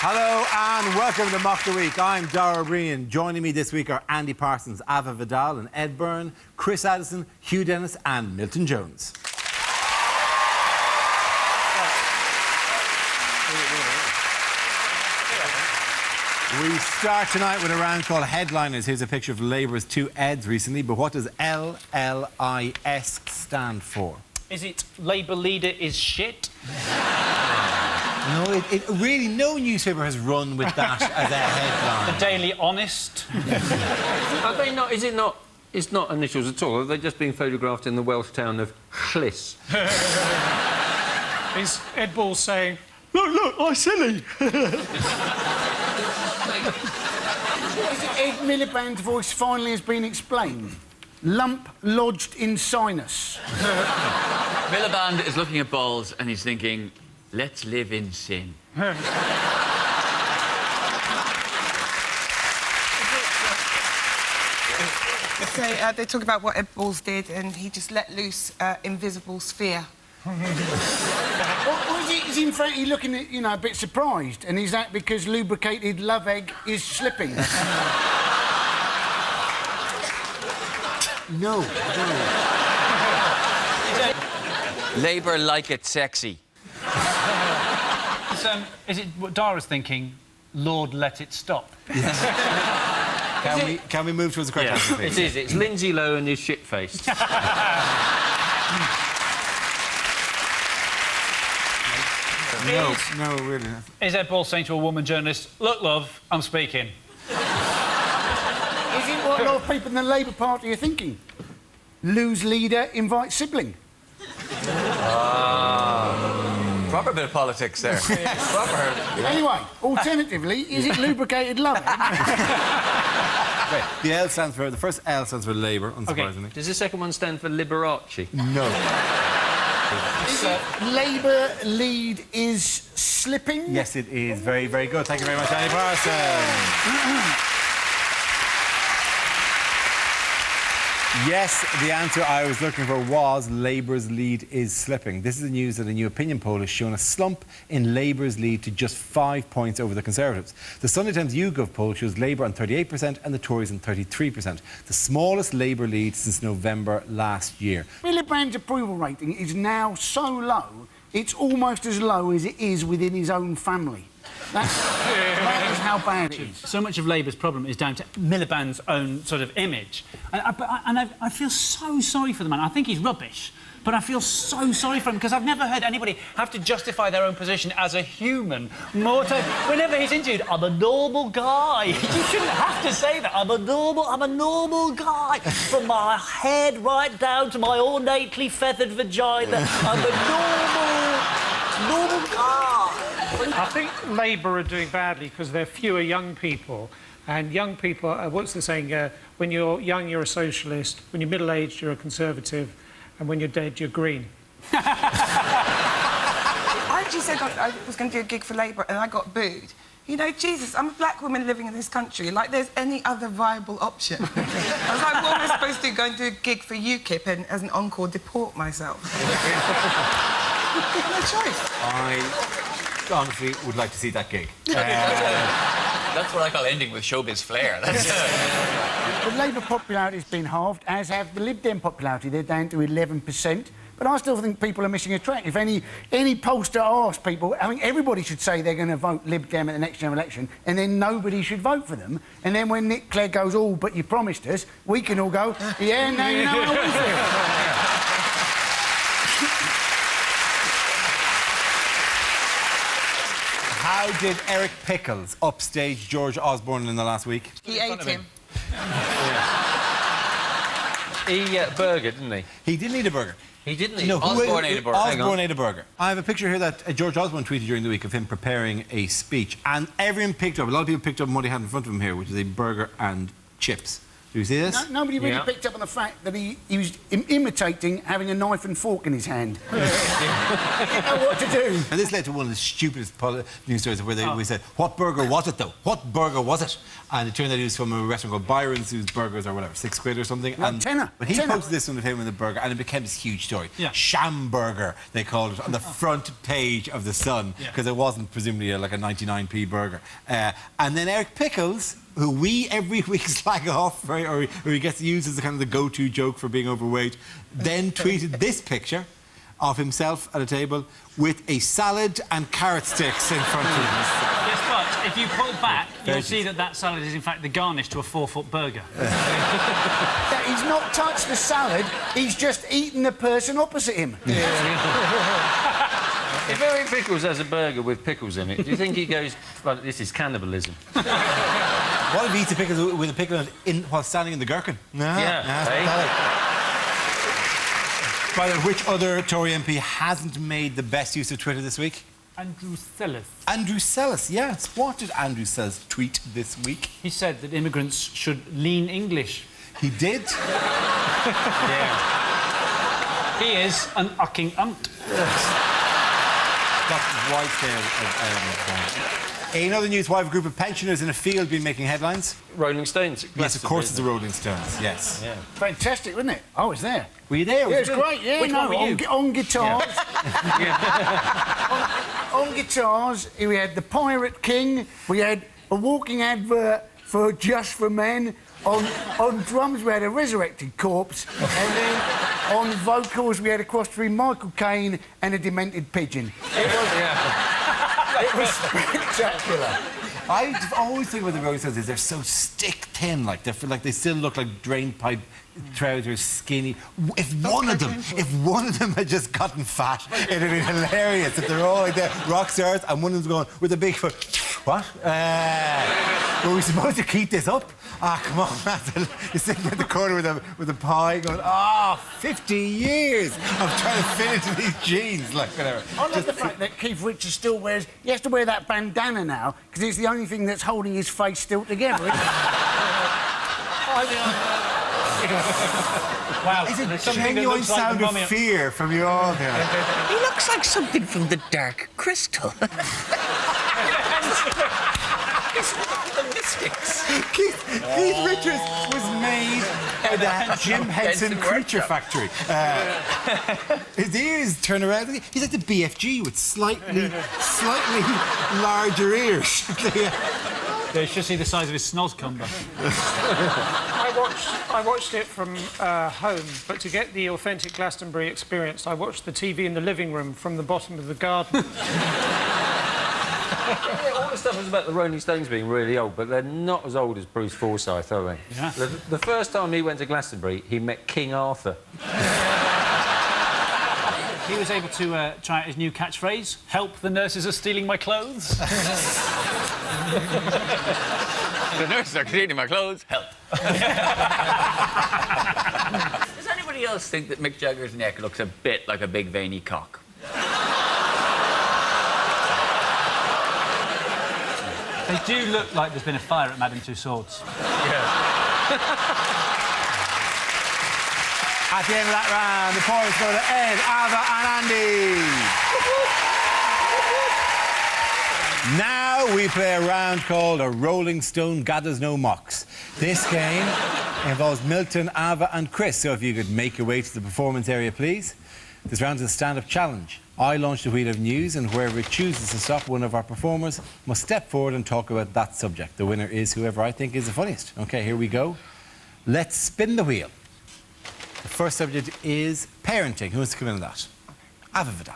Hello and welcome to Mock the Week. I'm Dara Breen. Joining me this week are Andy Parsons, Ava Vidal and Ed Byrne, Chris Addison, Hugh Dennis and Milton Jones. We start tonight with a round called Headliners. Here's a picture of Labour's two Eds recently, but what does LLIS stand for? Is it Labour leader is shit? No, it really, no newspaper has run with that as a headline. The Daily Honest? Are they not? Is it not? It's not initials at all. Are they just being photographed in the Welsh town of Llis? Is Ed Ball saying, look, I'm silly? Is it Ed Miliband's voice finally has been explained? Lump lodged in sinus. Miliband is looking at balls and he's thinking, let's live in sin. So they talk about what Ed Balls did, and he just let loose invisible sphere. Or is in fact he looking at, a bit surprised, and is that because lubricated love egg is slipping? No. Labour like it sexy. Is it what Dara's thinking? Lord, let it stop. Yes. Can we move towards the correct answer, please? It is. It's Lindsay Lohan is shit-faced. No, really. Is Ed Ball saying to a woman journalist, look, love, I'm speaking? Is it what a lot of people in the Labour Party are thinking? Lose leader, invite sibling. Proper bit of politics there. Proper. Anyway, alternatively, is it lubricated love egg? Right. The first L stands for Labour, unsurprisingly. Okay. Does the second one stand for Liberace? No. Is it Labour lead is slipping? Yes, it is. Very, very good. Thank you very much, Andy Parsons. Yes, the answer I was looking for was Labour's lead is slipping. This is the news that a new opinion poll has shown a slump in Labour's lead to just 5 points over the Conservatives. The Sunday Times YouGov poll shows Labour on 38% and the Tories on 33%, the smallest Labour lead since November last year. Miliband's approval rating is now so low, it's almost as low as it is within his own family. That is how bad it is. So much of Labour's problem is down to Miliband's own sort of image. I feel so sorry for the man. I think he's rubbish, but I feel so sorry for him because I've never heard anybody have to justify their own position as a human more time. Whenever he's interviewed, I'm a normal guy. You shouldn't have to say that. I'm a normal guy. From my head right down to my ornately feathered vagina. I'm a normal guy. I think Labour are doing badly because there are fewer young people. And young people, what's the saying? When you're young, you're a socialist. When you're middle-aged, you're a conservative. And when you're dead, you're green. I actually said I was going to do a gig for Labour, and I got booed. You know, Jesus, I'm a black woman living in this country. Like, there's any other viable option. I was like, what am I supposed to do? Go and do a gig for UKIP and, as an encore, deport myself? No choice. I honestly would like to see that gig. That's what I call ending with showbiz flair. The Labour popularity has been halved, as have the Lib Dem popularity. They're down to 11%. But I still think people are missing a track. If any pollster asks people, I think everybody should say they're going to vote Lib Dem at the next general election, and then nobody should vote for them. And then when Nick Clegg goes, oh, but you promised us, we can all go, yeah, now you know what I want for you. How did Eric Pickles upstage George Osborne in the last week? He ate him. He burger, didn't he? He didn't eat a burger. He didn't eat. No, Osborne ate a burger. Osborne ate a burger. I have a picture here that George Osborne tweeted during the week of him preparing a speech, and everyone picked up, a lot of people picked up what he had in front of him here, which is a burger and chips. Do you see this? Nobody really Yeah. picked up on the fact that he was imitating having a knife and fork in his hand. He didn't know what to do. And this led to one of the stupidest news stories where we said, what burger was it, though? What burger was it? And it turned out he was from a restaurant called Byron's, whose burgers are, whatever, £6 or something. No, and tenner. But he Tenner. posted this one of him and the burger, and it became this huge story. Yeah. Sham burger, they called it, on the front page of The Sun, because it wasn't presumably like a 99p burger. And then Eric Pickles, who we every week slag off, right, or he gets used as the kind of the go-to joke for being overweight, then tweeted this picture of himself at a table with a salad and carrot sticks in front of him. Yes, but if you pull back, you'll Very see that that salad is in fact the garnish to a 4-foot burger. That he's not touched the salad, he's just eaten the person opposite him. If Eric Pickles has a burger with pickles in it, do you think he goes, well, this is cannibalism? What if he eats a pickle with a pickle while standing in the gherkin? No. Yeah, By the way, which other Tory MP hasn't made the best use of Twitter this week? Andrew Sellis. Andrew Sellis, yes. What did Andrew Sellis tweet this week? He said that immigrants should lean English. He did. He is an ucking unt. Got right there. In other news, why have a group of pensioners in a field been making headlines? Rolling Stones. Yes, of course it's the Rolling Stones, yes. Yeah. Fantastic, wasn't it? I was there. Were you there? Yeah, it was great, yeah. Which one were you? On guitars. on guitars, we had the Pirate King, we had a walking advert for Just for Men, on drums we had a resurrected corpse, and then on vocals we had a cross between Michael Caine and a demented pigeon. It was spectacular. I always think about the Rolling Stones is they're so stick thin, like they still look like drain pipe trousers, skinny. If one of them had just gotten fat, it'd have been hilarious. If they're all like the rock stars and one of them's going with a big foot. What? Were we supposed to keep this up? Ah, come on, man. You're sitting at the corner with a pie going, 50 years of trying to fit into these jeans, like whatever. I love the fact that Keith Richards still wears... He has to wear that bandana now, because it's the only thing that's holding his face still together, isn't it? Wow. It's a something that genuine looks like sound the of mummy- fear from you all there. He looks like something from the Dark Crystal. The Mystics. Keith Richards was made by the Jim Henson Creature Factory. His ears turn around. He's like the BFG with slightly larger ears. Yeah, you should see the size of his snozzcumber. I watched it from home, but to get the authentic Glastonbury experience, I watched the TV in the living room from the bottom of the garden. Yeah, all the stuff was about the Rolling Stones being really old, but they're not as old as Bruce Forsyth, are they? Yeah. The first time he went to Glastonbury, he met King Arthur. He was able to try out his new catchphrase, help, the nurses are stealing my clothes. The nurses are cleaning my clothes. Help. Does anybody else think that Mick Jagger's neck looks a bit like a big veiny cock? They do look like there's been a fire at Madame Tussauds. At the end of that round, the points go to Ed, Ava and Andy. Now we play a round called A Rolling Stone Gathers No Mocks. This game involves Milton, Ava and Chris, so if you could make your way to the performance area, please. This round is a stand-up challenge. I launch the wheel of news, and wherever it chooses to stop, one of our performers must step forward and talk about that subject. The winner is whoever I think is the funniest. OK, here we go. Let's spin the wheel. The first subject is parenting. Who wants to come in on that? Ava Vida.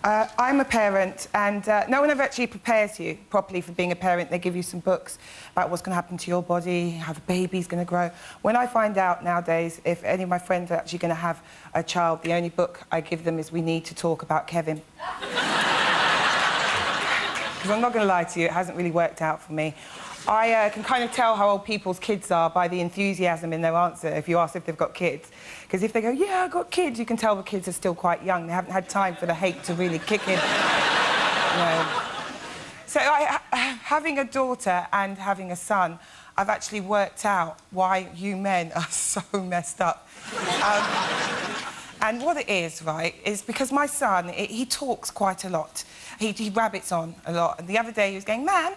I'm a parent, and no one ever actually prepares you properly for being a parent. They give you some books about what's going to happen to your body, how the baby's going to grow. When I find out nowadays if any of my friends are actually going to have a child, the only book I give them is We Need to Talk About Kevin. Because I'm not going to lie to you, it hasn't really worked out for me. I can kind of tell how old people's kids are by the enthusiasm in their answer if you ask if they've got kids. Because if they go, yeah, I've got kids, you can tell the kids are still quite young. They haven't had time for the hate to really kick in. So having a daughter and having a son, I've actually worked out why you men are so messed up. And what it is, right, is because my son, he talks quite a lot. He rabbits on a lot. And the other day he was going, Mum,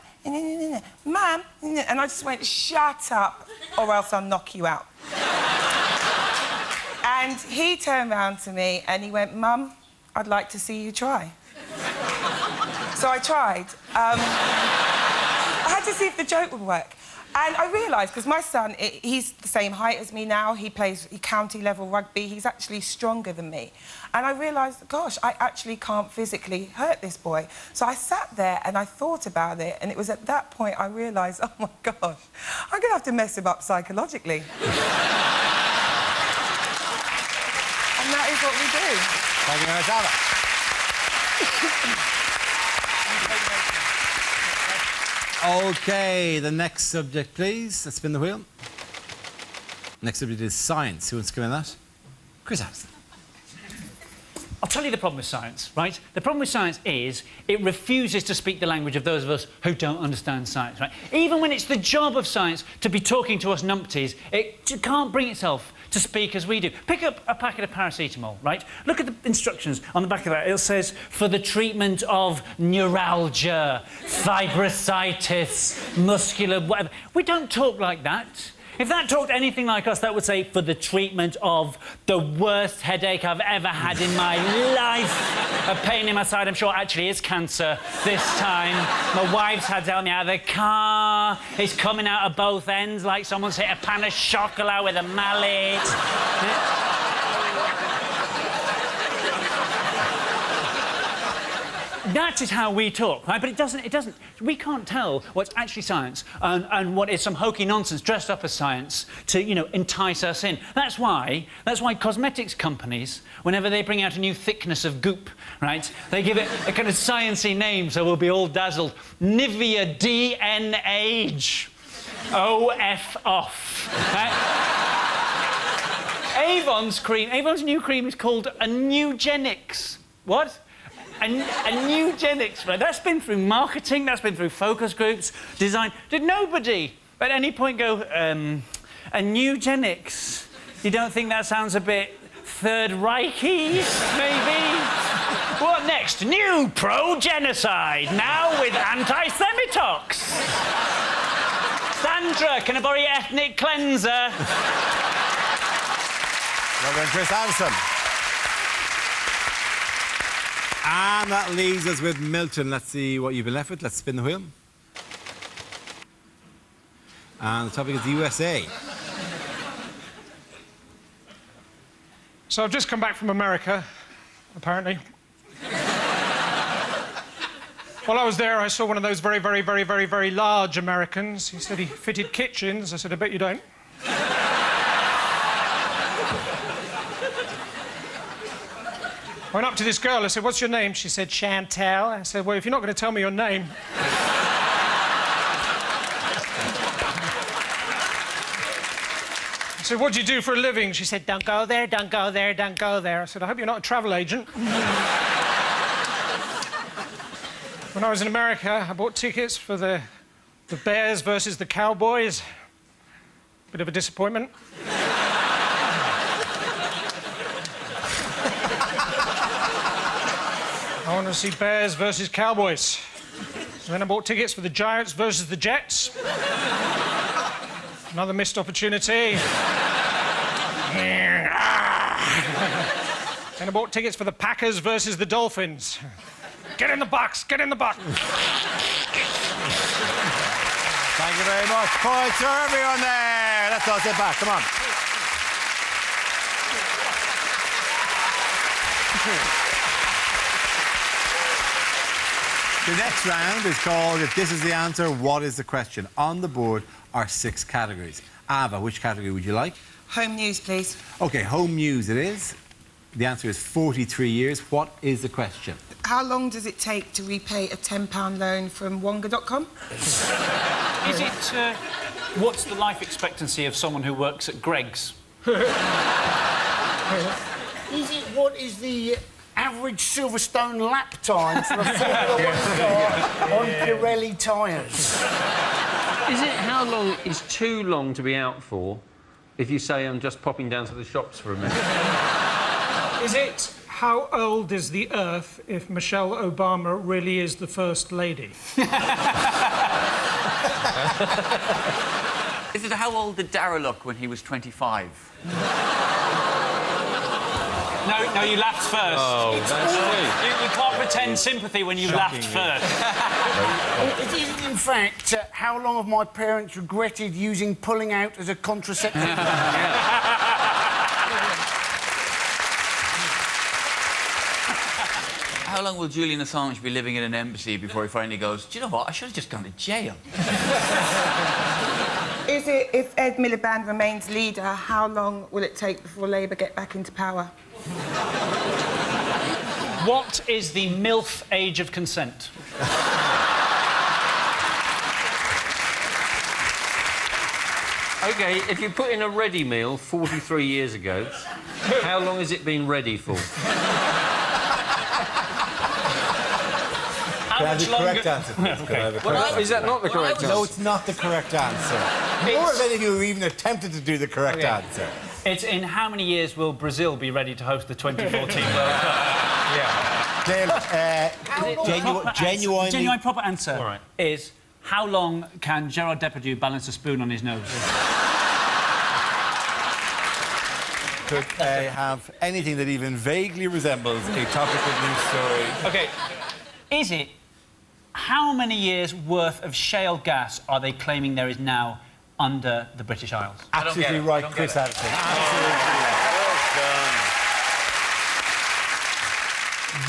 Mum, and I just went, shut up, or else I'll knock you out. And he turned round to me and he went, Mum, I'd like to see you try. So I tried. I had to see if the joke would work. And I realised, because my son, he's the same height as me now, he plays county-level rugby, he's actually stronger than me. And I realised, gosh, I actually can't physically hurt this boy. So I sat there and I thought about it, and it was at that point I realised, oh, my gosh, I'm going to have to mess him up psychologically. And that is what we do. Thank you very much, Ava. OK, the next subject, please. Let's spin the wheel. Next subject is science. Who wants to come in that? Chris Harrison. I'll tell you the problem with science, right? The problem with science is it refuses to speak the language of those of us who don't understand science, right? Even when it's the job of science to be talking to us numpties, it can't bring itself to speak as we do. Pick up a packet of paracetamol, right? Look at the instructions on the back of that. It says, for the treatment of neuralgia, fibrositis, muscular whatever. We don't talk like that. If that talked anything like us, that would say, for the treatment of the worst headache I've ever had in my life. A pain in my side, I'm sure, actually is cancer this time. My wife's had to help me out of the car. It's coming out of both ends like someone's hit a pan of chocolat with a mallet. That is how we talk, right? But it doesn't... We can't tell what's actually science and what is some hokey nonsense dressed up as science to, you know, entice us in. That's why cosmetics companies, whenever they bring out a new thickness of goop, right, they give it a kind of sciencey name so we'll be all dazzled. Nivea DN-Age. OF off. Right? Avon's new cream is called a Nugenics. What? A Nugenics, right? That's been through marketing, that's been through focus groups, design. Did nobody at any point go, a Nugenics? You don't think that sounds a bit Third Reich-y, maybe? What next? New pro-genocide, now with anti-Semitox. Sandra, can I borrow your ethnic cleanser? Reverend Chris Harrison. And that leaves us with Milton. Let's see what you've been left with. Let's spin the wheel. And the topic is the USA. So I've just come back from America, apparently. While I was there, I saw one of those very, very, very, very, very large Americans. He said he fitted kitchens. I said, I bet you don't. I went up to this girl, I said, what's your name? She said, Chantal. I said, well, if you're not going to tell me your name... I said, what do you do for a living? She said, don't go there, don't go there, don't go there. I said, I hope you're not a travel agent. When I was in America, I bought tickets for the Bears versus the Cowboys. Bit of a disappointment. I want to see Bears versus Cowboys. And then I bought tickets for the Giants versus the Jets. Another missed opportunity. And I bought tickets for the Packers versus the Dolphins. Get in the box, get in the box. Thank you very much. Points for everyone there. Let's all sit back. Come on. The next round is called If This Is the Answer, What Is the Question? On the board are 6 categories. Ava, which category would you like? Home news, please. OK, home news it is. The answer is 43 years. What is the question? How long does it take to repay a £10 loan from Wonga.com? Is it... what's the life expectancy of someone who works at Greggs? What is the average Silverstone lap time for a Formula 1 car on Pirelli tyres? Is it how long is too long to be out for if you say I'm just popping down to the shops for a minute? Is it how old is the Earth if Michelle Obama really is the First Lady? Is it how old did Dara look when he was 25? No, you laughed first. Oh, that's sweet. You can't pretend sympathy when you laughed first. It is, in fact, how long have my parents regretted using pulling out as a contraceptive? How long will Julian Assange be living in an embassy before he finally goes, do you know what, I should have just gone to jail? Is it, if Ed Miliband remains leader, how long will it take before Labour get back into power? What is the MILF age of consent? OK, if you put in a ready meal 43 years ago, how long has it been ready for? Can I have the correct answer, please? Can I have the correct answer? Is that not the correct answer? No, it's not the correct answer. Nor have any of you even attempted to do the correct answer. It's in how many years will Brazil be ready to host the 2014 World Cup? Genuinely. Proper answer All right. is how long can Gerard Depardieu balance a spoon on his nose? Could I have anything that even vaguely resembles a topical news story? OK, is it how many years' worth of shale gas are they claiming there is now under the British Isles? Absolutely right, Chris Addison. Absolutely right.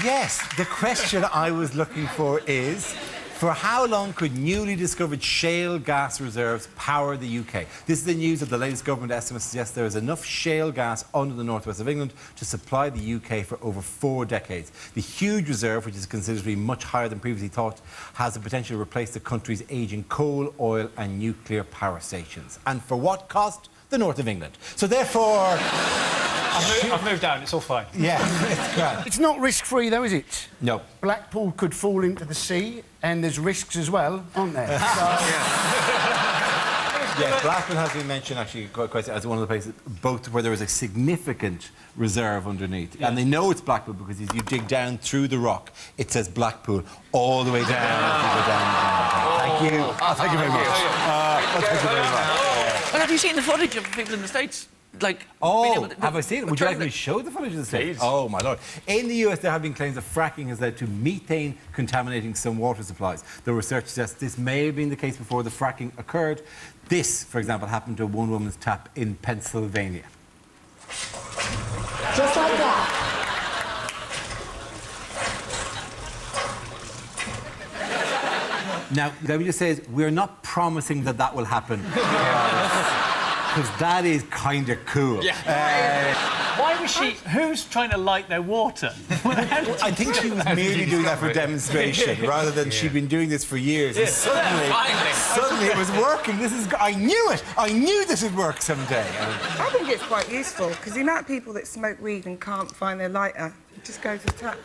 Yes, the question I was looking for is, for how long could newly discovered shale gas reserves power the UK? This is the news that the latest government estimates suggest there is enough shale gas under the northwest of England to supply the UK for over 4 decades. The huge reserve, which is considered to be much higher than previously thought, has the potential to replace the country's ageing coal, oil and nuclear power stations. And for what cost? The north of England. So therefore... I've moved down, it's all fine. Yeah, it's grand. It's not risk-free, though, is it? No. Blackpool could fall into the sea, and there's risks as well, aren't there? Yeah, Blackpool has been mentioned actually quite as one of the places both where there is a significant reserve underneath. Yeah. And they know it's Blackpool because as you dig down through the rock, it says Blackpool all the way down. As you go down. Thank you. Thank you very much. Thank you very much. Well, have you seen the footage of people in the States? Like, have I seen it? Would you like me to show the footage of the States? Oh, my Lord. In the US, there have been claims that fracking has led to methane contaminating some water supplies. The research suggests this may have been the case before the fracking occurred. This, for example, happened to one woman's tap in Pennsylvania. Just like that. Now, let me just say, we're not promising that that will happen. Because that is kind of cool. Yeah. Why was she... Who's trying to light their water? I think she was merely doing that for demonstration, rather than she'd been doing this for years. And suddenly it was working. I knew it. I knew this would work someday. I think it's quite useful, because the amount of people that smoke weed and can't find their lighter, just go to the tap.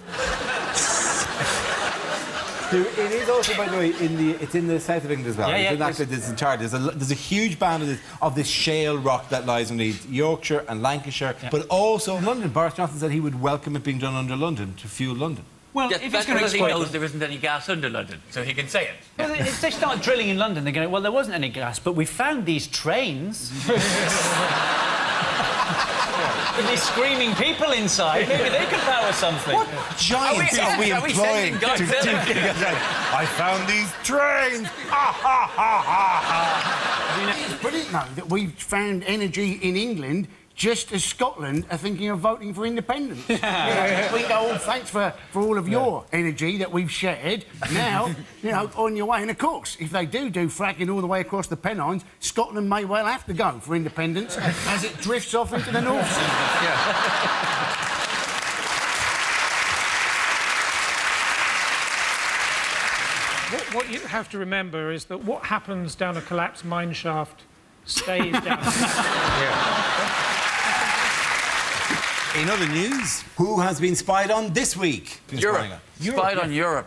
It is also, by the way, it's in the south of England as well. Yeah, There's a huge band of this shale rock that lies underneath Yorkshire and Lancashire, but also in London. Boris Johnson said he would welcome it being done under London to fuel London. Well, yes, if that's he's going to because he exploit knows there isn't any gas under London, so he can say it. Well, if they start drilling in London, they're going, well, there wasn't any gas, but we found these trains. With these screaming people inside, maybe they could power something. What giants are we employing to I found these trains! It's brilliant, though, that we've found energy in England just as Scotland are thinking of voting for independence. We go, oh, thanks for all of your energy that we've shared. Now, on your way. And, of course, if they do fracking all the way across the Pennines, Scotland may well have to go for independence as it drifts off into the North Sea. What you have to remember is that what happens down a collapsed mine shaft stays down. In other news, who has been spied on this week? Europe. Spied on Europe.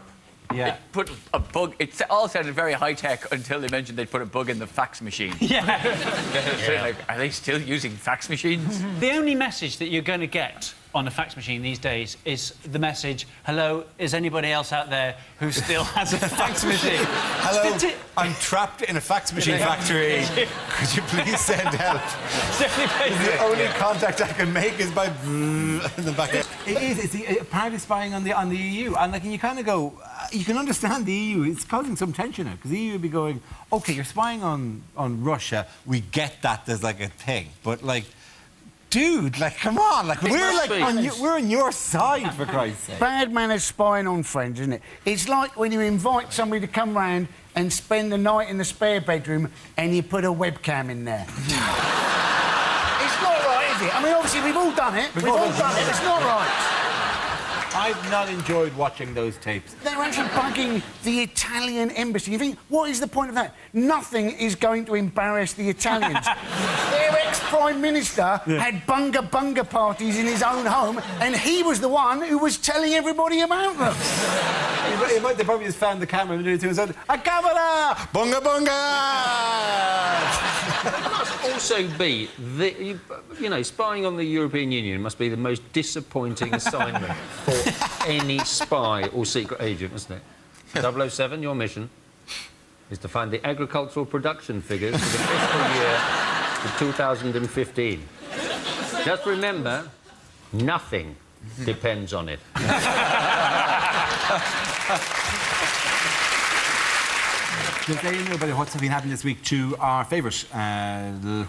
Yeah. Put a bug. It all sounded very high tech until they mentioned they'd put a bug in the fax machine. Yeah. So, like, are they still using fax machines? The only message that you're going to get on a fax machine these days is the message, hello, is anybody else out there who still has a fax machine? Hello, I'm trapped in a fax machine factory. Could you please send help? The only contact I can make is by in the back. It is. It's apparently spying on the EU, and like you kind of go, you can understand the EU. It's causing some tension now because the EU would be going, okay, you're spying on Russia. We get that there's like a thing, but like. Dude, like, come on, like, we're on your side, for Christ's sake. Bad manners spying on friends, isn't it? It's like when you invite somebody to come round and spend the night in the spare bedroom and you put a webcam in there. It's not right, is it? I mean, obviously, we've all done it. We've all done it. It's not right. I've not enjoyed watching those tapes. They're actually bugging the Italian embassy. You think, what is the point of that? Nothing is going to embarrass the Italians. Their ex-Prime Minister had bunga parties in his own home, and he was the one who was telling everybody about them. They probably just found the camera and said, "A camera! Bunga bunga!" Must also be you know, spying on the European Union must be the most disappointing assignment for any spy or secret agent, isn't it? 007, your mission is to find the agricultural production figures for the fiscal year of 2015. Just remember, nothing depends on it. Does anyone know about what's been happening this week to our favourite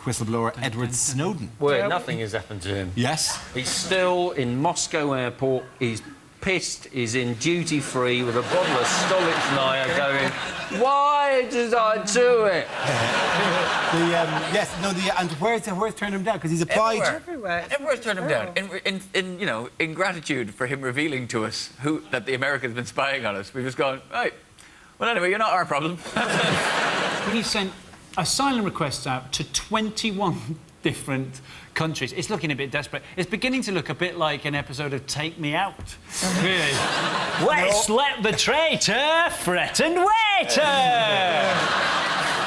whistleblower, Edward Snowden? Well, nothing has happened to him. Yes. He's still in Moscow airport. He's pissed. He's in duty-free with a bottle of Stolichnaya going, why did I do it? And where's turned him down? Because he's applied... Everywhere. Everyone's turned him down. In gratitude for him revealing to us that the Americans have been spying on us, we've just gone, right. Well, anyway, you're not our problem. He sent asylum requests out to 21 different countries. It's looking a bit desperate. It's beginning to look a bit like an episode of Take Me Out. Really? Let's let the traitor fret and waiter!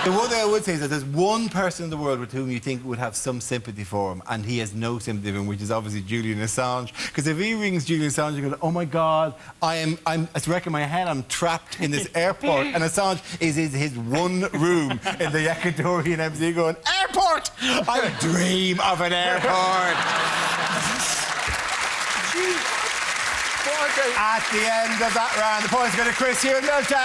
The one thing I would say is that there's one person in the world with whom you think would have some sympathy for him, and he has no sympathy for him, which is obviously Julian Assange. Because if he rings Julian Assange, you go, oh my God, I'm wrecking my head, I'm trapped in this airport, and Assange is in his one room in the Ecuadorian embassy going, airport! I dream of an airport! At the end of that round, the points go to Chris Hugh and Milton!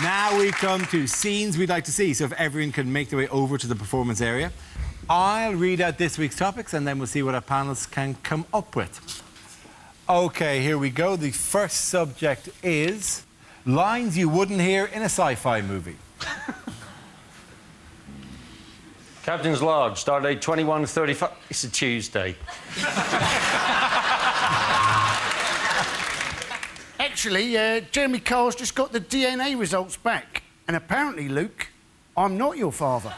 Now we come to scenes we'd like to see, so if everyone can make their way over to the performance area. I'll read out this week's topics and then we'll see what our panellists can come up with. OK, here we go. The first subject is lines you wouldn't hear in a sci-fi movie. Captain's Log, stardate 21:35. It's a Tuesday. Actually, Jeremy Carr's just got the DNA results back. And apparently, Luke, I'm not your father.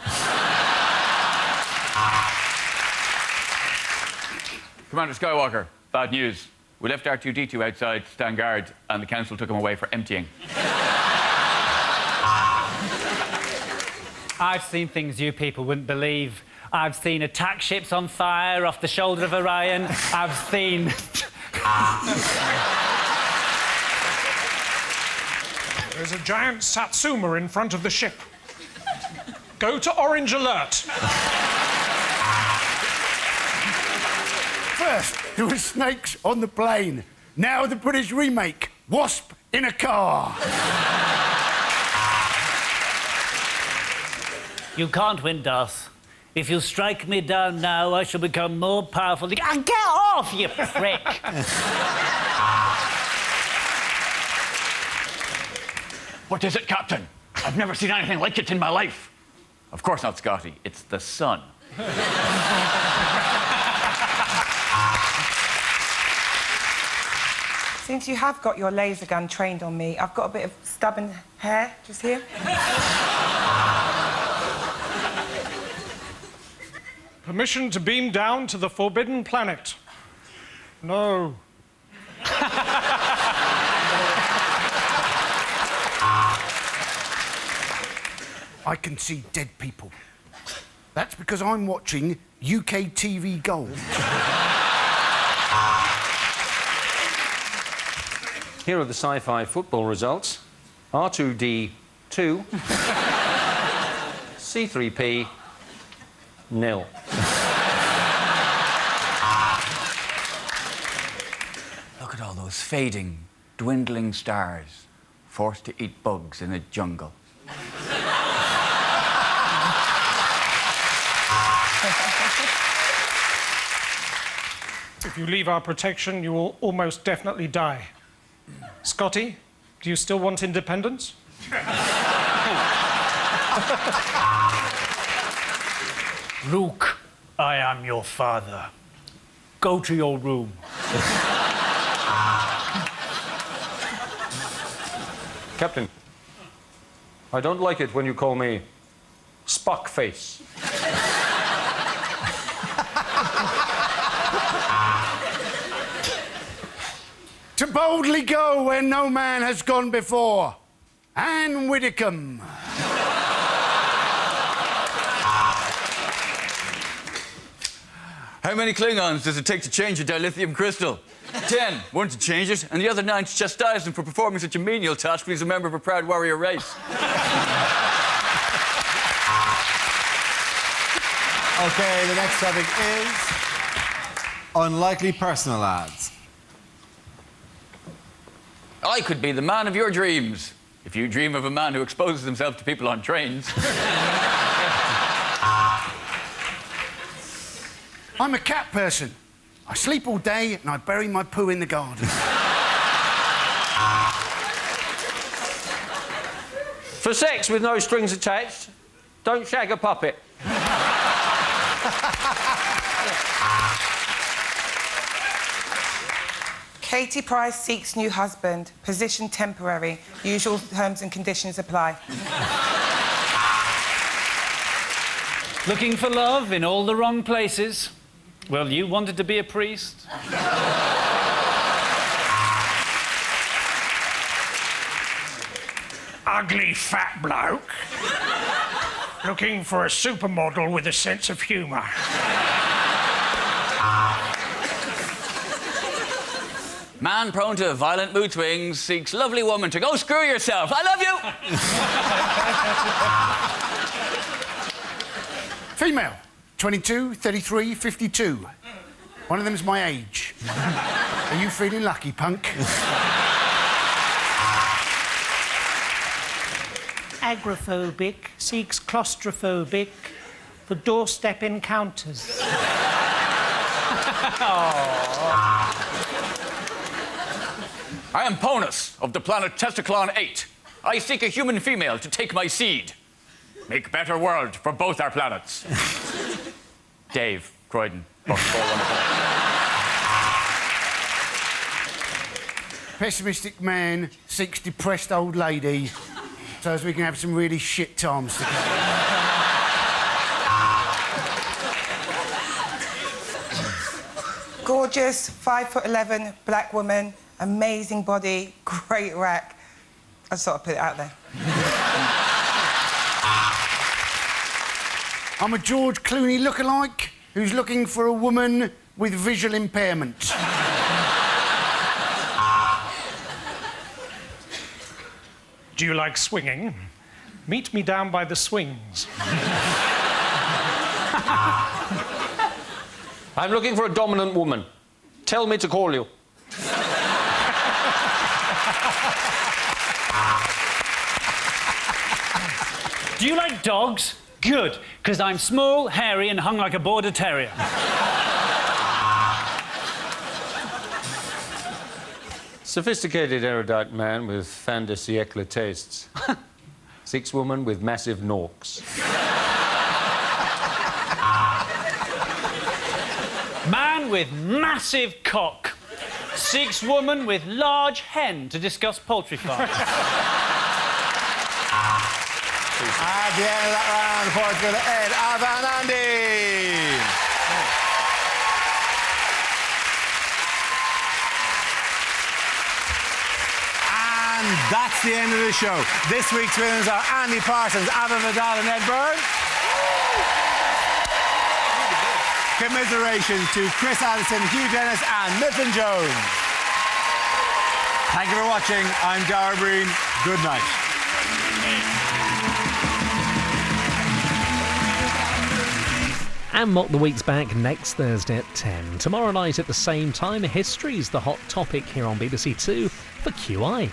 Commander Skywalker, bad news. We left R2-D2 outside to stand guard, and the Council took him away for emptying. I've seen things you people wouldn't believe. I've seen attack ships on fire off the shoulder of Orion. I've seen... There's a giant Satsuma in front of the ship. Go to orange alert. First, there were snakes on the plane. Now the British remake, Wasp in a car. You can't win, Darth. If you strike me down now, I shall become more powerful. Get off, you prick! What is it, Captain? I've never seen anything like it in my life. Of course not, Scotty. It's the sun. Since you have got your laser gun trained on me, I've got a bit of stubborn hair just here. Permission to beam down to the Forbidden Planet. No. I can see dead people. That's because I'm watching UK TV Gold. Here are the sci-fi football results. R2D2, C3P, 0. Look at all those fading, dwindling stars, forced to eat bugs in a jungle. If you leave our protection, you will almost definitely die. Scotty, do you still want independence? Luke, I am your father. Go to your room. Captain, I don't like it when you call me Spock Face. To boldly go where no man has gone before. Anne Widdecombe. How many Klingons does it take to change a dilithium crystal? 10. 1 to change it, and the other 9 to chastise him for performing such a menial task when he's a member of a proud warrior race. OK, the next topic is unlikely personal ads. I could be the man of your dreams, if you dream of a man who exposes himself to people on trains. I'm a cat person. I sleep all day and I bury my poo in the garden. For sex with no strings attached, don't shag a puppet. Katie Price seeks new husband. Position temporary. Usual terms and conditions apply. Looking for love in all the wrong places. Well, you wanted to be a priest. Ugly fat bloke. Looking for a supermodel with a sense of humour. Man prone to violent mood swings seeks lovely woman to go screw yourself. I love you! Female, 22, 33, 52. One of them's my age. Are you feeling lucky, punk? Agoraphobic, seeks claustrophobic for doorstep encounters. I am Ponus of the planet Testiclon 8. I seek a human female to take my seed. Make better world for both our planets. Dave Croydon. Pessimistic man seeks depressed old lady so as we can have some really shit times together. Gorgeous, 5'11", black woman, amazing body, great rack. I just thought I'd put it out there. I'm a George Clooney lookalike who's looking for a woman with visual impairment. Do you like swinging? Meet me down by the swings. I'm looking for a dominant woman. Tell me to call you. Do you like dogs? Good, because I'm small, hairy, and hung like a border terrier. Sophisticated, erudite man with fin de siècle tastes. 6 women with massive norks. Man with massive cock. 6 women with large hen to discuss poultry farm. At the end of that round, the points go to Ed, Ava and Andy. That's the end of the show. This week's winners are Andy Parsons, Ava Vidal and Ed Byrne. Commiserations to Chris Addison, Hugh Dennis and Mifflin Jones. Thank you for watching. I'm Dara Breen. Good night. And Mock the Week's back next Thursday at 10. Tomorrow night at the same time, history's the hot topic here on BBC Two for QI.